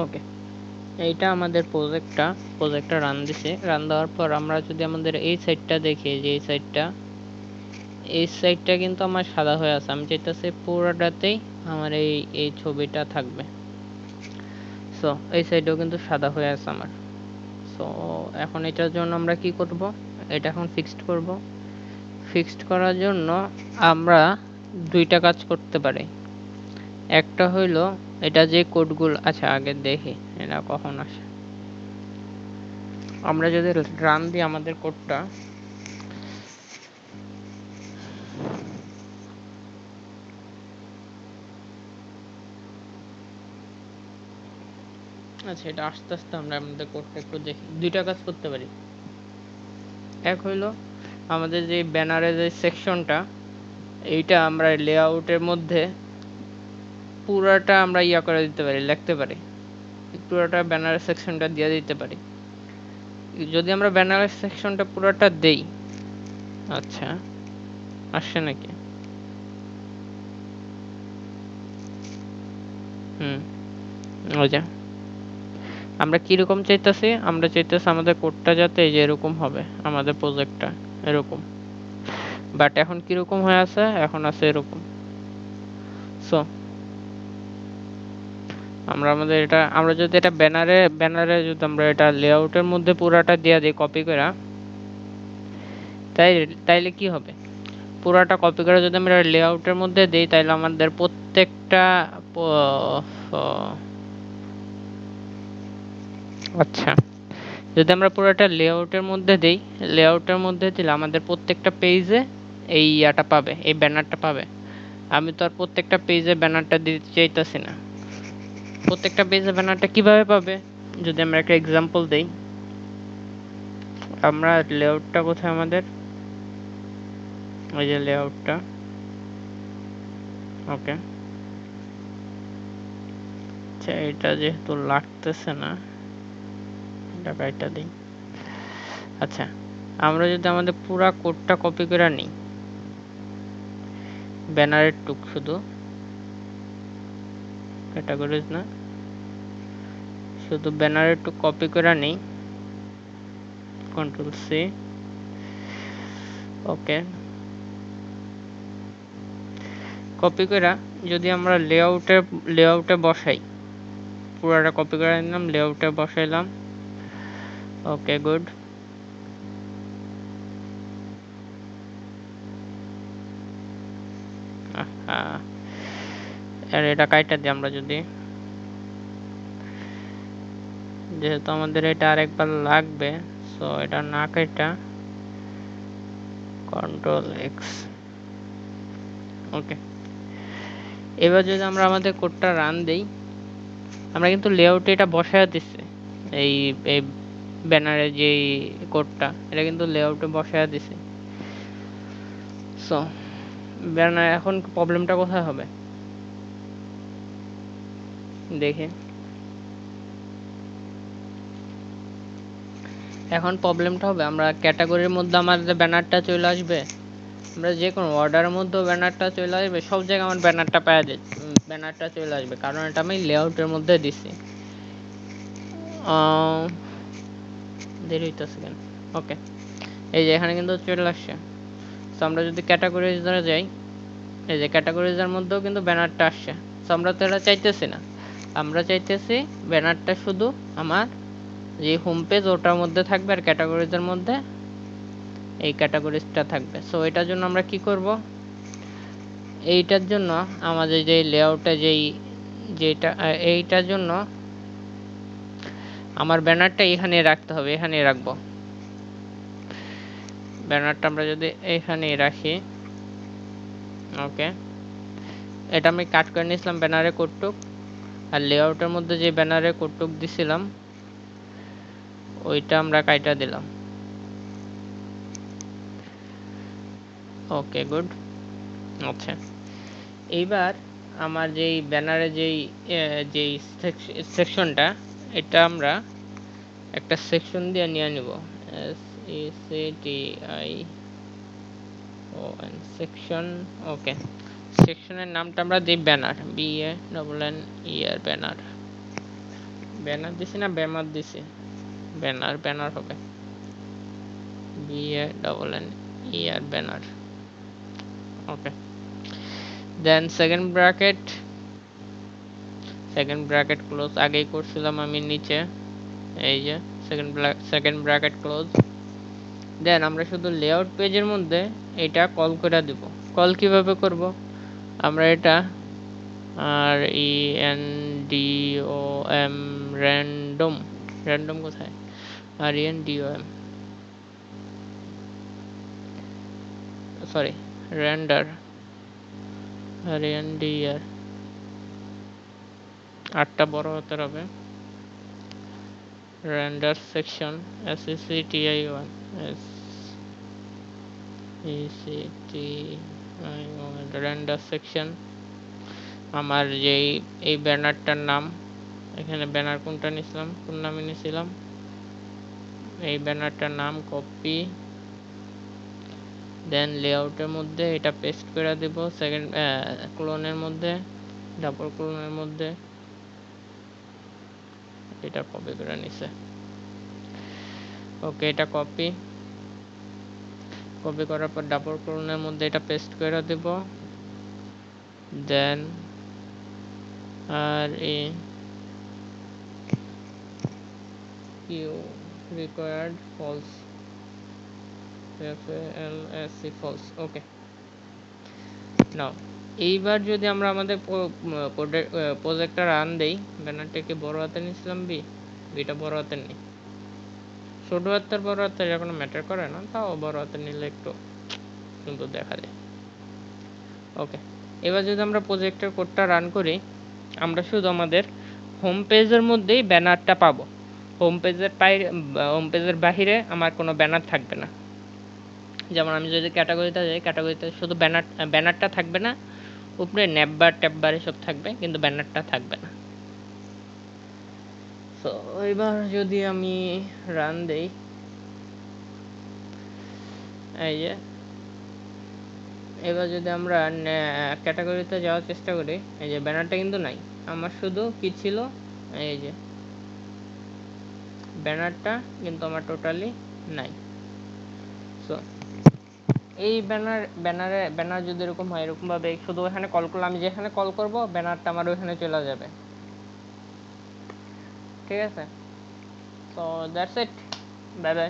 ওকে, এইটা আমাদের প্রজেক্টটা রান দিছে। রান দেওয়ার পর আমরা যদি আমাদের এই সাইডটা দেখি, যে এই সাইডটা কিন্তু আমার সাদা হয়ে আছে। আমি চাইতেছি পুরোটাতেই আমার এই ছবিটা থাকবে। সো এই সাইডেও কিন্তু সাদা হয়ে আছে আমার। সো এখন এটার জন্য আমরা কি করব, এটা এখন ফিক্সড করব। ফিক্সড করার জন্য আমরা দুইটা কাজ করতে পারি। একটা হইলো এটা যে কোডগুলো, আচ্ছা আগে দেখি এটা কখন আসে। আমরা যদি রান দিই আমাদের কোডটা, আচ্ছা এটা আস্তে আস্তে আমরা আমাদের কোডটা একটু দেখি। দুইটা কাজ করতে পারি। এক হইলো আমাদের যে ব্যানারের যে সেকশনটা, এইটা আমরা লেআউটের মধ্যে পুরাটা আমরা করে দিতে পারি, লিখতে পারি। পুরাটা ব্যানারের সেকশনটা দিয়ে দিতে পারি। যদি আমরা ব্যানারের সেকশনটা পুরাটা দেই, আচ্ছা আসছে নাকি? হুম, ওই যে আমরা কিরকম চাইতেছি, আমরা চাইতেছি আমাদের কোডটা যাতে এই যে এরকম হবে, আমাদের প্রজেক্টটা এরকম। বাট এখন কিরকম হয়ে আছে, এখন আছে এরকম। সো আমরা যদি এটা ব্যানারে যদি আমরা এটা লেআউটের মধ্যে পুরাটা দিয়ে দিই কপি করে, তাইলে কি হবে, পুরাটা কপি করে যদি আমরা লেআউটের মধ্যে দিই, তাহলে আমাদের প্রত্যেকটা আচ্ছা যদি আমরা পুরোটা লেআউটের মধ্যে দিই, লেআউটের মধ্যে দিলে আমাদের প্রত্যেকটা পেজে এই ইয়াটা পাবে, এই ব্যানারটা পাবে। আমি তো আর প্রত্যেকটা পেজে ব্যানারটা দিতে চাইতেছি না। প্রত্যেকটা পেজে ব্যানারটা কিভাবে পাবে, যদি আমরা একটা এক্সাম্পল দেই। আমরা লেআউটটা কোথায় আমাদের, ওই যে লেআউটটা, ওকে। আচ্ছা এটা যেহেতু লাগতেছে না, এটা কাইটা দিই। আচ্ছা আমরা যদি আমাদের পুরা কোডটা কপি করে নিই, ব্যানারের টুক শুধু ক্যাটাগরিজ না, শুধু ব্যানারের টুক কপি করে নিই, কন্ট্রোল সি, ওকে। কপি করে যদি আমরা লেআউটে বসাই, পুরাটা কপি করে নিলাম, লেআউটে বসাইলাম, ওকে গুড। আর এটা কাইটা দিই আমরা, যদি যেহেতু আমাদের এটা আরেকবার লাগবে, সো এটা না কাইটা কন্ট্রোল এক্স, ওকে। এবার যদি আমরা আমাদের কোডটা রান দেই, আমরা কিন্তু লেআউটে এটা বসায় দিচ্ছি, এই এই ব্যানারে যে কোডটা, এটা কিন্তু লেআউটে বসায় দিছি। সো ব্যানার এখন প্রবলেমটা কোথায় হবে দেখে, এখন প্রবলেমটা হবে আমরা ক্যাটাগরির মধ্যে আমাদের ব্যানারটা চলে আসবে, আমরা যে কোনো অর্ডারের মধ্যেও ব্যানারটা চলে আসবে, সব জায়গায় আমার ব্যানারটা পাওয়া যায়, ব্যানারটা চলে আসবে, কারণ এটা আমি লেআউটের মধ্যে দিছি। দেরি হইতেছে কেন, ওকে। এই যে এখানে কিন্তু চলে আসছে। সো আমরা যদি ক্যাটাগরিজ ধরে যাই, এই যে ক্যাটাগরিজের মধ্যেও কিন্তু ব্যানারটা আসছে। সো আমরা তো এটা চাইতেছি না, আমরা চাইতেছি ব্যানারটা শুধু আমার যে হোম পেজ ওটার মধ্যে থাকবে, আর ক্যাটাগরিজের মধ্যে এই ক্যাটাগরিজটা থাকবে। সো এটার জন্য আমরা কি করব, এইটার জন্য আমাদের যে লেআউটে যেটা এইটার জন্য আমার ব্যানারটা এখানে রাখতে হবে, এখানে রাখবো ব্যানারটা। আমরা যদি এখানে রাখি, ওকে, এটা আমি কাট করে নিয়েছিলাম ব্যানারে কোডটুক, আর লেআউটের মধ্যে যে ব্যানারে কোডটুক দিছিলাম ওইটা আমরা কাইটা দিলাম, ওকে গুড। আচ্ছা এইবার আমার যেই ব্যানারে যেই সেকশনটা, এটা আমরা একটা সেকশন দিয়ে নিয়ে নিব, SECTION সেকশন, ওকে। সেকশনের নামটা আমরা দিই ব্যানার, BANNER ব্যানার, ব্যানার দিছি না ব্যামার দিছি? ব্যানার, ব্যানার হবে। BANNER, banner. Okay, then second bracket close আগেই করছিলাম আমি নিচে, এই যে সেকেন্ড ব্র্যাকেট ক্লোজ। দেন আমরা শুধু লেআউট পেজের মধ্যে এটা কল করে দিব। কল কিভাবে করব? আমরা এটা RENDOM, র্যান্ডম কোথায়? RENDOM, সরি, রেন্ডার, RENDR, আটটা বড় হতে হবে। Render section, SECTION, render section. আমার যেই এই ব্যানারটার নাম, এখানে ব্যানার কোনটা নিছিলাম, কোন নামে নিছিলাম, এই ব্যানারটার নাম কপি, দেন লেআউটের মধ্যে এটা পেস্ট করে দেব। সেকেন্ড ক্লোনের মধ্যে, ডাবল ক্লোনের মধ্যে এটা কপি করে নিছে। ওকে, এটা কপি করার পর ডাবল ক্লোনের মধ্যে এটা পেস্ট করে দেব। দেন আর এ কিউ রিকোয়ার্ড ফলস, ফলস। ওকে, নাও এইবার যদি আমরা আমাদের প্রজেক্টটা রান দেই, ব্যানারটাকে বড় হাতে নিছিলাম, বিটা বড় হাতে নেই। ছোট হাতের বড় হাতের কোনো ম্যাটার করে না, তাও বড় হাতে নিলে একটু সুন্দর দেখা যায়। ওকে, এবার যদি আমরা প্রজেক্টের কোডটা রান করি, আমরা শুধু আমাদের হোম পেজের মধ্যেই ব্যানারটা পাবো। হোম পেজের বাইরে আমার কোনো ব্যানার থাকবে না। যেমন আমি যদি ক্যাটাগরিতে যাই, ক্যাটাগরিতে শুধু ব্যানারটা থাকবে না, উপরে ন্যাপবার ট্যাববার এসব থাকবে, কিন্তু ব্যানারটা থাকবে না। তো এবার যদি আমি রান দেই, এই যে এবার যদি আমরা ক্যাটাগরিতে যাওয়ার চেষ্টা করি, এই যে ব্যানারটা কিন্তু নাই। আমার শুধু কি ছিল, এই যে ব্যানারটা কিন্তু আমার টোটালি নাই। সো এই ব্যানার যদি এরকম হয়, এরকম ভাবে শুধু এখানে কল করলে, আমি যেখানে কল করব ব্যানারটা আমার ওইখানে চলে যাবে। ঠিক আছে, so that's it, bye bye.